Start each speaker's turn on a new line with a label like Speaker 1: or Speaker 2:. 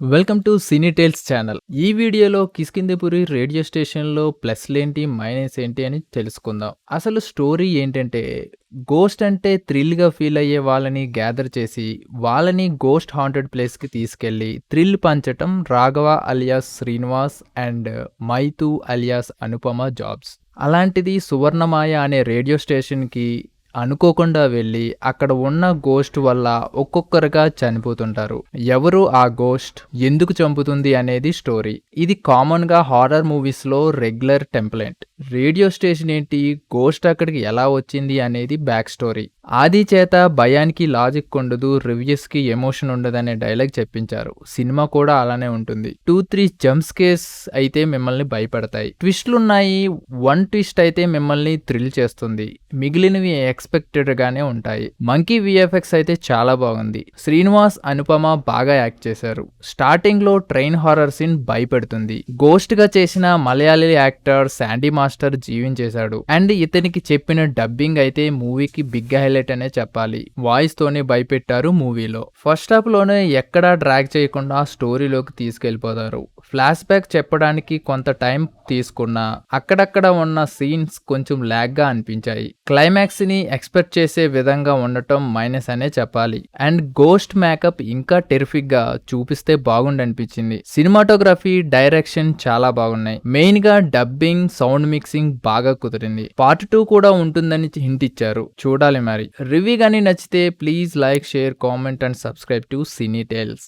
Speaker 1: Welcome to Cine Tales channel. ఈ వీడియోలో Kishkindhapuri radio స్టేషన్‌లో ప్లస్‌లేంటి, మైనస్ ఏంటి అని తెలుసుకుందాం. అసలు స్టోరీ ఏంటంటే, గోస్ట్ అంటే థ్రిల్‌గా ఫీల్ అయ్యే వాళ్ళని గ్యాదర్ చేసి, వాళ్ళని గోస్ట్ హాంటెడ్ ప్లేస్‌కి తీసుకెళ్ళి థ్రిల్ పంచటం Raghava alias Srinivas and Maitu alias Anupama jobs. అలాంటిది సువర్ణమాయ అనే రేడియో స్టేషన్‌కి అనుకోకుండా వెళ్ళి అక్కడ ఉన్న గోస్ట్ వల్ల ఒక్కొక్కరుగా చనిపోతుంటారు. ఎవరు ఆ గోస్ట్, ఎందుకు చంపుతుంది అనేది స్టోరీ. ఇది కామన్గా హారర్ మూవీస్లో రెగ్యులర్ టెంప్లెట్. రేడియో స్టేషన్ ఏంటి, గోస్ట్ అక్కడికి ఎలా వచ్చింది అనేది బ్యాక్ స్టోరీ. ఆది చేత భయానికి లాజిక్ ఉండదు, రివ్యూస్కి ఎమోషన్ ఉండదనే డైలాగ్ చెప్పించారు. సినిమా కూడా అలానే ఉంటుంది. 2-3 జంప్స్ కేస్ అయితే మిమ్మల్ని భయపడతాయి. ట్విస్ట్లున్నాయి. వన్ ట్విస్ట్ అయితే మిమ్మల్ని థ్రిల్ చేస్తుంది. మిగిలినవి ఎక్స్పెక్టెడ్ గానే ఉంటాయి. మంకీ విఎఫ్ఎక్స్ అయితే చాలా బాగుంది. శ్రీనివాస్, అనుపమ బాగా యాక్ట్ చేశారు. స్టార్టింగ్ లో ట్రైన్ హారర్ సీన్ భయపెడుతుంది. గోస్ట్ గా చేసిన మలయాళీ యాక్టర్ శాండీ మాస్టర్ జీవించేశాడు. అండ్ ఇతనికి చెప్పిన డబ్బింగ్ అయితే మూవీకి బిగ్ హైలైట్ అనే చెప్పాలి. వాయిస్ తోనే భయపెట్టారు మూవీలో. ఫస్ట్ హాఫ్ లోనే ఎక్కడా డ్రాగ్ చేయకుండా స్టోరీలోకి తీసుకెళ్లిపోతారు. ఫ్లాష్ బ్యాక్ చెప్పడానికి కొంత టైం తీసుకున్నా అక్కడక్కడ ఉన్న సీన్స్ కొంచెం లాగ్ గా అనిపించాయి. క్లైమాక్స్ ని ఎక్స్పెక్ట్ చేసే విధంగా ఉండటం మైనస్ అనే చెప్పాలి. అండ్ గోస్ట్ మేకప్ ఇంకా టెరిఫిక్ గా చూపిస్తే బాగుండనిపించింది. సినిమాటోగ్రఫీ, డైరెక్షన్ చాలా బాగున్నాయి. మెయిన్ గా డబ్బింగ్, సౌండ్ మిక్సింగ్ బాగా కుదిరింది. పార్ట్ 2 కూడా ఉంటుందని హింట్ ఇచ్చారు. చూడాలి మరి. రివ్యూ గానీ నచ్చితే please like, share, comment and subscribe to Cine tiles.